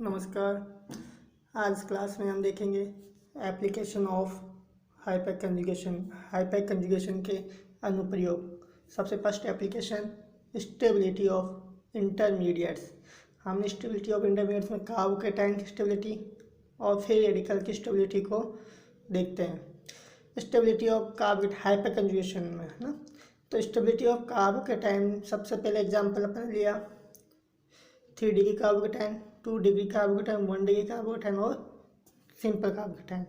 नमस्कार। आज क्लास में हम देखेंगे एप्लीकेशन ऑफ हाइपर कंजुगेशन के अनुप्रयोग। सबसे first application stability of intermediates. हमने स्टेबिलिटी ऑफ इंटरमीडिएट्स में कार्बोकेटाइन की स्टेबिलिटी और फ्री रेडिकल की स्टेबिलिटी को देखते हैं। स्टेबिलिटी ऑफ हाइपर कंजुगेशन में है ना, तो स्टेबिलिटी ऑफ कार्बोकेटाइन सबसे पहले एग्जाम्पल अपन लिया 3 degree carbocation, 2 degree carbocation, 1 degree carbocation और सिंपल कार्बोकेटाइन।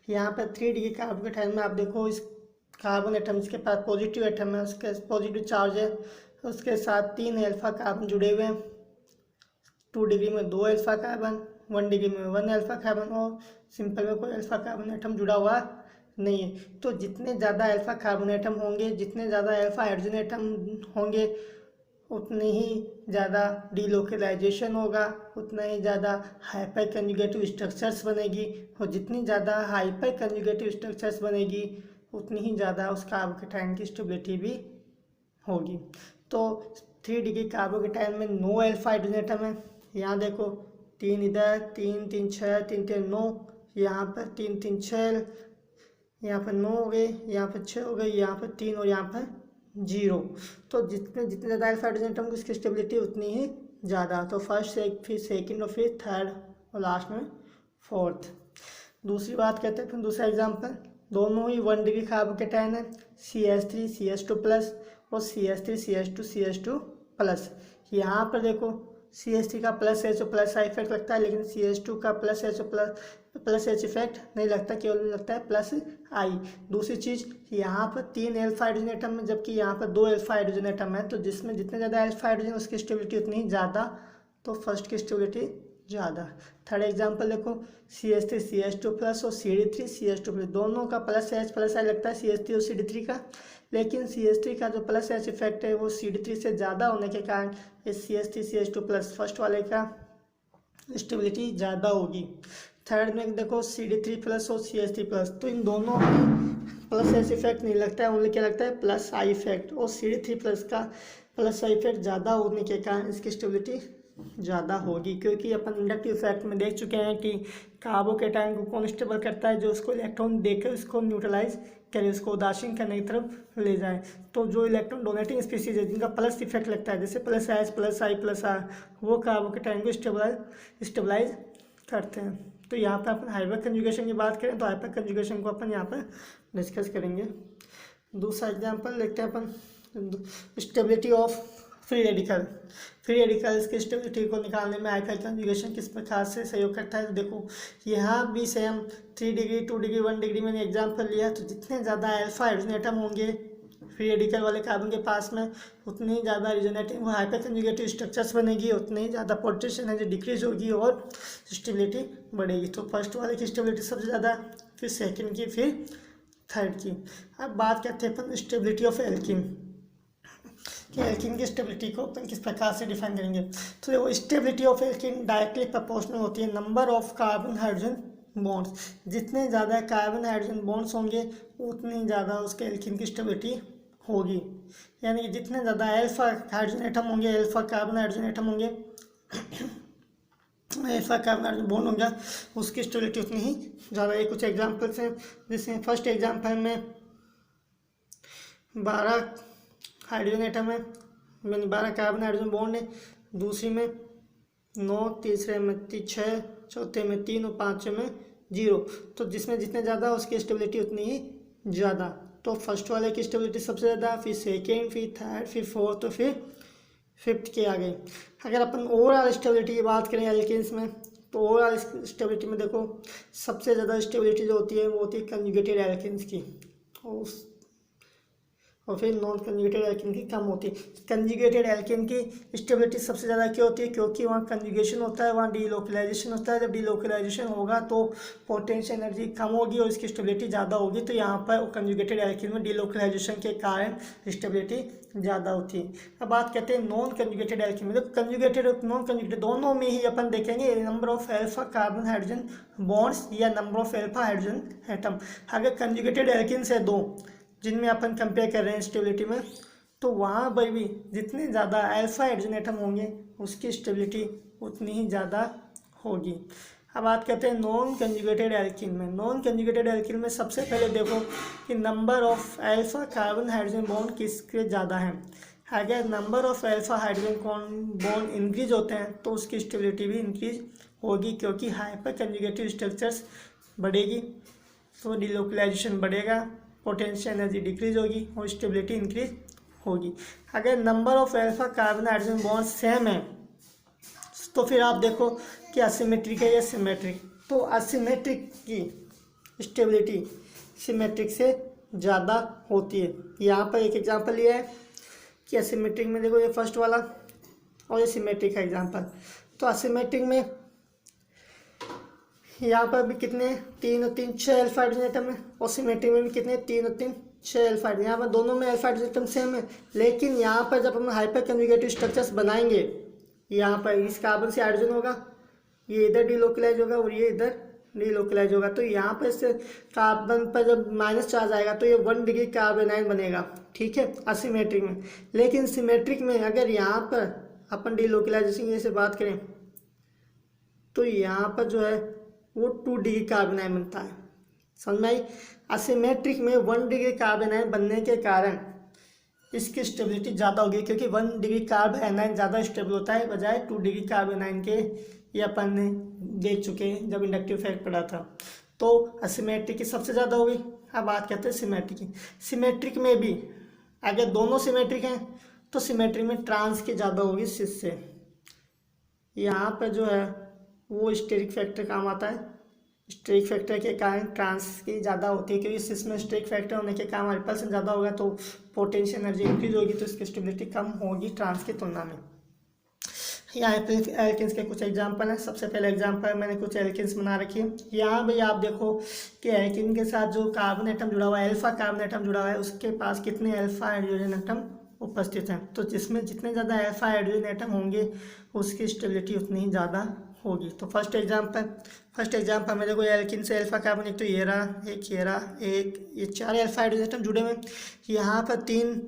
यहाँ पर 3 डिग्री कार्बोकेटाइन में आप देखो इस कार्बन एटम इसके पास पॉजिटिव एटम है, उसके पॉजिटिव चार्ज है, उसके साथ 3 अल्फा कार्बन जुड़े हुए हैं। 2 डिग्री में 2 अल्फा कार्बन, 1 डिग्री में 1 अल्फा कार्बन और सिंपल में कोई अल्फा कार्बन एटम जुड़ा हुआ नहीं है। तो जितने ज़्यादा अल्फा कार्बन एटम होंगे, जितने ज़्यादा अल्फा हाइड्रोजन एटम होंगे, उतनी ही ज़्यादा डीलोकलाइजेशन होगा, उतना ही ज़्यादा हाइपर कंजुगेटिव स्ट्रक्चर्स बनेगी, और जितनी ज़्यादा हाइपर कंजुगेटिव स्ट्रक्चर्स बनेगी उतनी ही ज़्यादा उस कार्बोकेटाइन की स्टेबिलिटी भी होगी। तो 3 डिग्री कार्बोकेटाइन में 9 अल्फा हाइड्रोजन एटम है। यहाँ देखो 3 इधर, 3 3 6, 3 3 9, यहाँ पर 3 3 6, यहाँ पर 9 हो गए, यहाँ पर 6 हो गई, यहाँ पर 3 और यहाँ पर 0। तो जितने ज़्यादा अल्फा हाइड्रोजन एटम की उसकी स्टेबिलिटी उतनी ही ज़्यादा। तो फर्स्ट फिर सेकंड और फिर थर्ड और लास्ट में फोर्थ। दूसरी बात कहते हैं, फिर दूसरा एग्जांपल, दोनों ही 1 डिग्री कार्बोकेटाइन है, CH3 CH2 प्लस और CH3 CH2 CH2 प्लस। यहाँ पर देखो CH3 का plus H plus I effect लगता है, लेकिन CH2 का plus H plus H effect नहीं लगता, केवल लगता है प्लस आई। दूसरी चीज़, यहाँ पर 3 अल्फा हाइड्रोजन एटम है जबकि यहाँ पर 2 अल्फा हाइड्रोजन एटम है, तो जिसमें जितने ज़्यादा अल्फा हाइड्रोजन उसकी स्टेबिलिटी उतनी ही ज़्यादा, तो फर्स्ट की स्टेबिलिटी ज़्यादा। थर्ड एग्जांपल देखो CH3 CH2 प्लस और CD3 CH2 प्लस, दोनों का प्लस H प्लस आई लगता है CH3 और CD3 का, लेकिन CH3 का जो प्लस H इफेक्ट है वो CD3 से ज़्यादा होने के कारण इस CH3 CH2 प्लस फर्स्ट वाले का स्टेबिलिटी ज़्यादा होगी। थर्ड में देखो CD3 प्लस और CH3 प्लस, तो इन दोनों में प्लस H इफेक्ट नहीं लगता है, ओनली क्या लगता है प्लस आई इफेक्ट, और CD3 प्लस का प्लस आई इफेक्ट ज़्यादा होने के कारण इसकी स्टेबिलिटी ज़्यादा होगी। क्योंकि अपन इंडक्टिव इफेक्ट में देख चुके हैं कि कार्बोकेटाइन को कौन स्टेबल करता है, जो उसको इलेक्ट्रॉन देकर उसको न्यूट्रलाइज करे, उसको उदासीन करने की तरफ ले जाए। तो जो इलेक्ट्रॉन डोनेटिंग स्पीसीज है जिनका प्लस इफेक्ट लगता है, जैसे plus H plus I plus R, वो कार्बोकेटाइन को स्टेबलाइज करते हैं। तो यहाँ पर अपन हाइपर कंजुगेशन की बात करें तो हाइपर कंजुगेशन को अपन यहाँ पर डिस्कस करेंगे। दूसरा एग्जांपल देखते हैं अपन, स्टेबिलिटी ऑफ फ्री रेडिकल्स की स्टेबिलिटी को निकालने में हाइपर कंजुगेशन किस प्रकार से सहयोग करता है। तो देखो यहाँ भी सेम 3 डिग्री 2 डिग्री 1 डिग्री मैंने एग्जांपल लिया, तो जितने ज़्यादा अल्फा हाइड्रोजन एटम होंगे फ्री रेडिकल वाले कार्बन के पास में, उतनी ही ज़्यादा रिजोनेटिव हाइपर कंजुगेटिव स्ट्रक्चर्स बनेगी, उतनी ही ज़्यादा पोटेंशियल एनर्जी डिक्रीज होगी और स्टेबिलिटी बढ़ेगी। तो फर्स्ट वाले की स्टेबिलिटी सबसे ज़्यादा, फिर सेकंड की, फिर थर्ड की। अब बात करते हैं अपन स्टेबिलिटी ऑफ एल्कीन, कि एल्कीन की स्टेबिलिटी को अपन किस प्रकार से डिफाइन करेंगे। तो देखो stability of alkene directly proportional होती है number of carbon hydrogen bonds. जितने ज़्यादा कार्बन हाइड्रोजन बॉन्ड्स होंगे उतनी ज़्यादा उसके एल्कीन की स्टेबिलिटी होगी। यानी कि जितने ज़्यादा अल्फा हाइड्रोजन एटम होंगे, अल्फा कार्बन हाइड्रोजन एटम होंगे, अल्फा कार्बन हाइड्रोजन बॉन्ड होंगे, उसकी स्टेबिलिटी उतनी ही ज़्यादा है। कुछ एग्जांपल्स हैं, जिसमें फर्स्ट एग्जांपल में 12 हाइड्रोजन एटम है, यानी 12 कार्बन हाइड्रोजन बॉन्ड है, दूसरी में 9, तीसरे में 6, चौथे में 3 और पाँचवें में 0। तो जिसमें जितने ज़्यादा उसकी स्टेबिलिटी उतनी ही ज़्यादा। तो फर्स्ट वाले की स्टेबिलिटी सबसे ज़्यादा, फिर सेकेंड, फिर थर्ड, फिर फोर्थ और फिर फिफ्थ के आगे। अगर अपन ओवरऑल स्टेबिलिटी की बात करें एल्केन्स में, तो ओवरऑल स्टेबिलिटी में देखो सबसे ज़्यादा स्टेबिलिटी जो होती है वो होती है कंजुगेटेड एल्केन्स की, और फिर नॉन कंजुगेटेड एल्केन की कम होती है। कंजुगेटेड एल्केन की स्टेबिलिटी सबसे ज़्यादा क्यों होती है, क्योंकि वहाँ कंजुगेशन होता है, वहाँ डीलोकलाइजेशन होता है। जब डीलोकलाइजेशन होगा तो पोटेंशियल एनर्जी कम होगी और इसकी स्टेबिलिटी ज़्यादा होगी। तो यहाँ पर कंजुगेटेड एल्केन में डीलोकलाइजेशन के कारण स्टेबिलिटी ज़्यादा होती है। अब बात करते हैं नॉन कंजुगेटेड एल्केन में। तो कंजुगेटेड और नॉन कंजुगेटेड दोनों में ही अपन देखेंगे number of alpha carbon hydrogen bonds या number of alpha hydrogen atom. अगर कंजुगेटेड एल्केन से दो जिनमें अपन कंपेयर कर रहे हैं स्टेबिलिटी में, तो वहाँ पर भी जितने ज़्यादा अल्फा हाइड्रोजन एटम होंगे उसकी स्टेबिलिटी उतनी ही ज़्यादा होगी। अब बात करते हैं नॉन कंजुगेटेड एल्कीन में। नॉन कंजुगेटेड एल्कीन में सबसे पहले देखो कि number of alpha carbon hydrogen bond किसके ज़्यादा है। अगर number of alpha hydrogen bond increase होते हैं तो उसकी स्टेबिलिटी भी इंक्रीज होगी, क्योंकि हाइपर कंजुगेटिव स्ट्रक्चर्स बढ़ेगी तो डिलोकलाइजेशन बढ़ेगा, पोटेंशियल एनर्जी डिक्रीज होगी और स्टेबिलिटी इंक्रीज होगी। अगर number of alpha carbon hydrogen bond same है तो फिर आप देखो कि असिमेट्रिक है या सिमेट्रिक। तो असिमेट्रिक की स्टेबिलिटी सिमेट्रिक से ज़्यादा होती है। यहाँ पर एक एग्जांपल लिया है कि असिमेट्रिक में देखो ये फर्स्ट वाला और ये सिमेट्रिक का एग्जांपल। तो असिमेट्रिक में यहाँ पर भी कितने 3 और 3 6 अल्फा हाइड्रोजन एटम है, और सिमेट्रिक में भी कितने 3 और 3 6 अल्फा हाइड्रोजन। यहाँ पर दोनों में अल्फा हाइड्रोजन एटम सेम है, लेकिन यहाँ पर जब हम हाइपर कंजुगेटिव स्ट्रक्चर्स बनाएंगे, यहाँ पर इस कार्बन से हाइड्रोजन होगा, ये इधर डिलोकलाइज होगा और ये इधर डिलोकलाइज होगा। तो यहाँ पर इस कार्बन पर जब माइनस चार्ज आएगा तो ये 1 डिग्री कार्बोनाइन बनेगा, ठीक है, असिमेट्रिक में। लेकिन सिमेट्रिक में अगर यहाँ पर अपन डिलोकलाइजेशन से बात करें तो यहाँ पर जो है वो 2 डिग्री कार्बोनाइन बनता है। समझ में आई। असिमेट्रिक में 1 डिग्री कार्बोनाइन बनने के कारण इसकी स्टेबिलिटी ज़्यादा होगी, क्योंकि 1 डिग्री कार्बोनाइन ज़्यादा स्टेबल होता है बजाय 2 डिग्री कार्बोनाइन के। ये अपन ने देख चुके हैं जब इंडक्टिव इफेक्ट पढ़ा था। तो असिमेट्रिक की सबसे ज़्यादा होगी। अब बात करते हैं सिमेट्रिक की। सिमेट्रिक में भी अगर दोनों सिमेट्रिक हैं तो सिमेट्रिक में ट्रांस की ज़्यादा होगी सिस से। यहाँ पर जो है वो स्टेरिक फैक्टर काम आता है। स्टेरिक फैक्टर के कारण ट्रांस की ज़्यादा होती है, क्योंकि सिस में स्टेरिक फैक्टर होने के कारण रिपल्सन ज़्यादा होगा तो पोटेंशियल एनर्जी इंक्रीज होगी, तो इसकी स्टेबिलिटी कम होगी ट्रांस की तुलना में। यहाँ पे एल्किन्स के कुछ एग्जांपल हैं। सबसे पहले एग्जांपल मैंने कुछ एल्किन्स बना रखी है। यहाँ भी आप देखो कि एल्किन के साथ जो कार्बन एटम जुड़ा हुआ है, अल्फा कार्बन एटम जुड़ा हुआ है, उसके पास कितने अल्फा हाइड्रोजन एटम उपस्थित हैं। तो जिसमें जितने ज़्यादा अल्फा हाइड्रोजन एटम होंगे उसकी स्टेबिलिटी उतनी ही ज़्यादा होगी। तो फर्स्ट एग्जांपल में देखो एल्किन से अल्फा कार्बन, एक तो ये रहा, एक ये 4 अल्फा हाइड्रोजन एटम जुड़े हुए हैं। यहाँ पर 3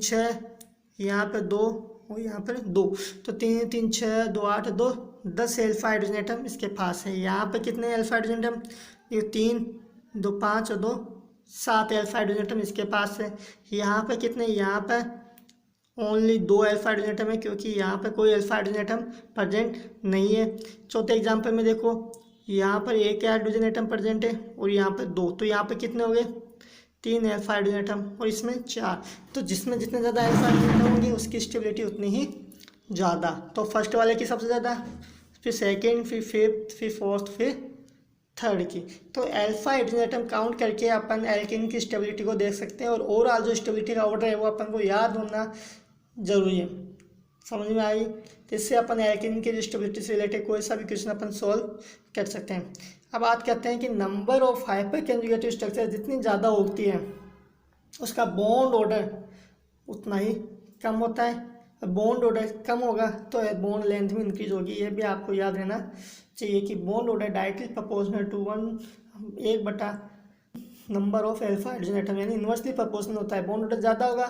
6, यहाँ पर 2 और यहाँ पर 2, तो 3 3 6 2 8 2 10 अल्फा हाइड्रोजन एटम इसके पास है। यहाँ पर कितने अल्फा हाइड्रोजन एटम, ये 3 2 5 और 2 7 अल्फा हाइड्रोजन एटम इसके पास है। यहाँ पर कितने, यहाँ पर ओनली 2 अल्फा हाइड्रोजन एटम है, क्योंकि यहाँ पर कोई अल्फा हाइड्रोजन एटम प्रेजेंट नहीं है। चौथे एग्जाम्पल में देखो यहाँ पर 1 हाइड्रोजन एटम प्रेजेंट है और यहाँ पर 2, तो यहाँ पर कितने हो गए 3 अल्फा हाइड्रोजन एटम और इसमें 4। तो जिसमें जितने ज़्यादा अल्फा हाइड्रोजन एटम होंगी उसकी स्टेबिलिटी उतनी ही ज़्यादा। तो फर्स्ट वाले की सबसे ज़्यादा, फिर सेकेंड, फिर फिफ्थ, फिर फोर्थ, फिर थर्ड की। तो अल्फा हाइड्रोजन एटम काउंट करके अपन एल्किन की स्टेबिलिटी को देख सकते हैं, और ओवरऑल जो स्टेबिलिटी का ऑर्डर है वो अपन को याद होना जरूरी है। समझ में आई। तो इससे अपन एल्किन की स्टेबिलिटी से रिलेटेड कोई सा भी क्वेश्चन अपन सॉल्व कर सकते हैं। अब बात करते हैं कि number of hyper conjugative structure जितनी ज़्यादा होती है उसका बॉन्ड ऑर्डर उतना ही कम होता है। बॉन्ड ऑर्डर कम होगा तो बॉन्ड लेंथ में इंक्रीज होगी। ये भी आपको याद रहना चाहिए कि bond order directly proportional to 1/, number of alpha hydrogen atom, यानी इन्वर्सली प्रोपोर्शनल होता है। बॉन्ड ऑर्डर ज़्यादा होगा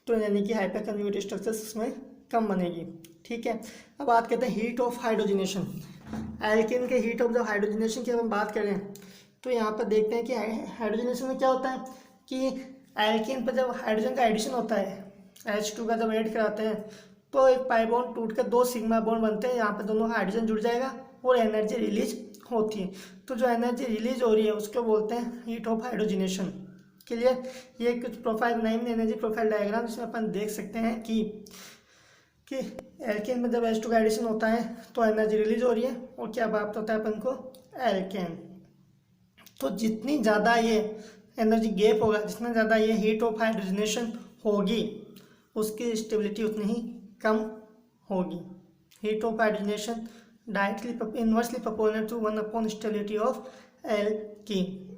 तो यानी कि हाइपर कंजुगेटिव स्ट्रक्चर्स उसमें कम बनेगी, ठीक है। अब बात करते हैं हीट ऑफ हाइड्रोजनेशन। एल्किन के हीट ऑफ द हाइड्रोजनेशन की हम बात करें तो यहाँ पर देखते हैं कि हाइड्रोजनेशन में क्या होता है कि एल्किन पर जब हाइड्रोजन का एडिशन होता है, H2 का जब ऐड कराते हैं तो एक पाई बॉन्ड टूट कर 2 सिग्मा बॉन्ड बनते हैं। यहाँ पर दोनों हाइड्रोजन जुड़ जाएगा और एनर्जी रिलीज होती है। तो जो एनर्जी रिलीज हो रही है उसको बोलते हैं हीट ऑफ हाइड्रोजनेशन। क्लियर। ये कुछ प्रोफाइल नहीं, एनर्जी प्रोफाइल डायग्राम जिसमें अपन देख सकते हैं कि एल्केन में जब H2 का एडिशन होता है तो एनर्जी रिलीज हो रही है और क्या प्राप्त होता है अपन को, एल्केन। तो जितनी ज़्यादा ये एनर्जी गैप होगा, जितना ज़्यादा ये हीट ऑफ हाइड्रोजनेशन होगी उसकी स्टेबिलिटी उतनी ही कम होगी। Heat of hydrogenation directly inversely proportional to 1 stability of alkene.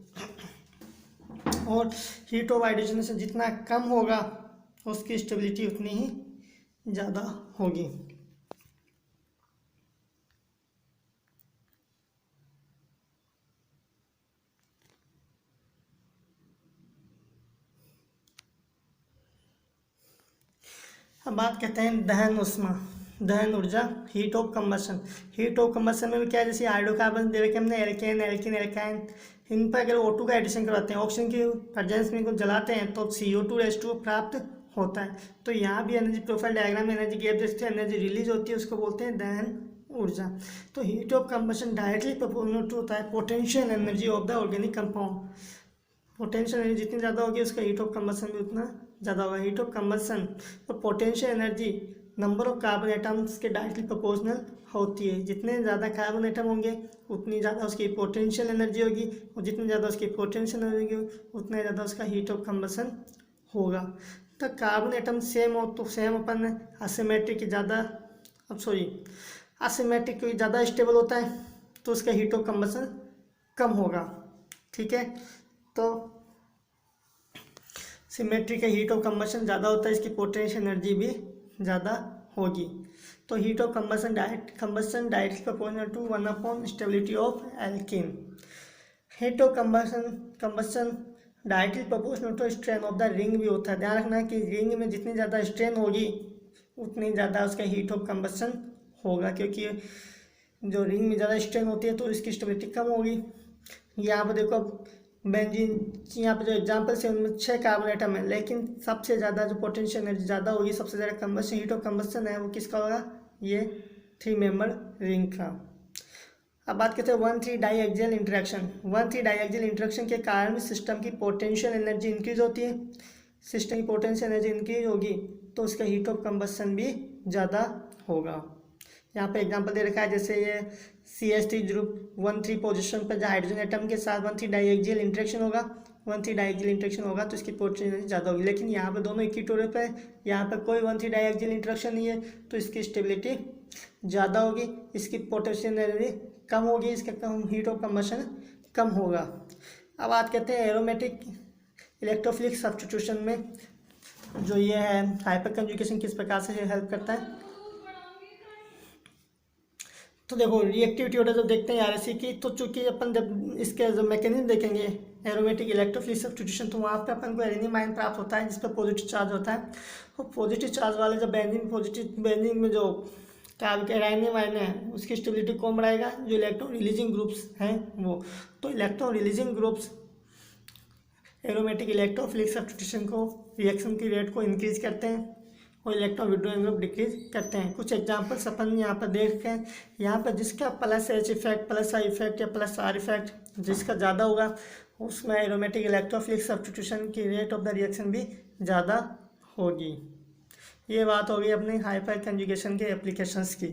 और हीट ऑफ हाइड्रोजनेशन जितना कम होगा उसकी स्टेबिलिटी उतनी ही ज़्यादा होगी। अब बात करते हैं दहन ऊष्मा। दहन ऊर्जा, heat of combustion. Heat of combustion में भी क्या है, जैसे हाइड्रोकार्बन दे रखे हमने, एल्केन एल्किन एल्काइन, इन पर अगर O2 का एडिशन करवाते हैं, ऑक्सीजन की प्रेजेंस में कुछ जलाते हैं तो CO2 H2O प्राप्त होता है। तो यहाँ भी एनर्जी प्रोफाइल डायग्राम में एनर्जी गैप देखते हैं, एनर्जी रिलीज होती है, उसको बोलते हैं दहन ऊर्जा। तो heat of combustion directly proportional to होता है potential energy of the organic compound. Potential energy जितनी ज़्यादा होगी उसका हीट ऑफ कंबशन भी उतना ज़्यादा होगा। हीट ऑफ कंबशन और potential energy number of carbon atoms के डायरेक्टली प्रोपोर्शनल होती है। जितने ज़्यादा कार्बन एटम होंगे उतनी ज़्यादा उसकी पोटेंशियल एनर्जी होगी, और जितनी ज़्यादा उसकी पोटेंशियल एनर्जी होगी उतना ज़्यादा उसका हीट ऑफ कंबशन होगा। तो कार्बन एटम सेम हो तो सेम अपन असिमेट्रिक ज़्यादा, अब सॉरी असिमेट्रिक कोई ज़्यादा स्टेबल होता है तो उसका हीट ऑफ कंबशन कम होगा। ठीक है, तो सिमेट्री का हीट ऑफ कंबशन ज़्यादा होता है, इसकी पोटेंशियल एनर्जी भी ज़्यादा होगी। तो heat of combustion directly proportional to 1 stability of alkene. Heat of combustion directly proportional to strain of the ring भी होता है। ध्यान रखना कि रिंग में जितनी ज़्यादा स्ट्रेन होगी उतनी ज़्यादा उसका हीट ऑफ कंबशन होगा, क्योंकि जो रिंग में ज़्यादा स्ट्रेन होती है तो इसकी स्टेबिलिटी कम होगी। यहाँ पर देखो बेंजीन, यहाँ पर जो एग्जाम्पल्स है उनमें 6 कार्बन एटम है, लेकिन सबसे ज़्यादा जो पोटेंशियल एनर्जी ज़्यादा होगी, सबसे ज़्यादा कंबशन हीट ऑफ कंबशन है वो किसका होगा, ये 3 मेंबर रिंग का। अब बात करते हैं 1,3 डाईएक्सियल इंटरेक्शन। 1,3 डाईएक्सियल इंटरेक्शन के कारण सिस्टम की पोटेंशियल एनर्जी इंक्रीज होती है। सिस्टम की पोटेंशियल एनर्जी इंक्रीज होगी तो उसका हीट ऑफ कंबशन भी ज़्यादा होगा। यहाँ पे एग्जांपल दे रखा है, जैसे ये CH3 ग्रुप 1,3 पोजीशन पर जो हाइड्रोजन एटम के साथ 1,3 डाईएक्सियल इंटरेक्शन होगा, 1,3 डाईएक्सियल इंटरेक्शन होगा तो इसकी पोटेंशियल एनर्जी ज़्यादा होगी। लेकिन यहाँ पे दोनों इक्विटोरियल पे है, यहाँ पर कोई 1,3 डाईएक्सियल इंटरेक्शन नहीं है तो इसकी स्टेबिलिटी ज़्यादा होगी, इसकी पोटेंशियल एनर्जी कम होगी, इसका कम हीट ऑफ कंबशन कम होगा। अब बात करते हैं एरोमेटिक इलेक्ट्रोफिलिक सब्स्टिट्यूशन में, जो ये है हाइपर कंजुगेशन किस प्रकार से हेल्प करता है। तो देखो रिएक्टिविटी ऑर्डर जब देखते हैं RSC की, तो चूंकि अपन जब इसके जो मैकेनिज्म देखेंगे एरोमेटिक इलेक्ट्रोफिलिक सब्स्टिट्यूशन, तो वहाँ पे अपन को एरेनियम आयन प्राप्त होता है जिस पर पॉजिटिव चार्ज होता है। और पॉजिटिव चार्ज वाले जब बेंजीन में जो एरेनियम आयन है उसकी स्टेबिलिटी कौन बढ़ाएगा, जो इलेक्ट्रॉन रिलीजिंग ग्रुप्स हैं वो। तो electron releasing groups aromatic electrophilic substitution को रिएक्शन की रेट को इंक्रीज करते हैं और इलेक्ट्रॉन विड्रॉइंग ग्रुप डिक्रीज करते हैं। कुछ एग्जांपल्स अपन यहाँ पर देख रहे हैं। यहाँ पर जिसका +H इफेक्ट, +I इफेक्ट या +R इफेक्ट जिसका ज़्यादा होगा उसमें एरोमेटिक इलेक्ट्रोफिलिक सब्स्टिट्यूशन की रेट ऑफ द रिएक्शन भी ज़्यादा होगी। ये बात होगी अपने हाइपर कंजुगेशन के एप्लीकेशंस की।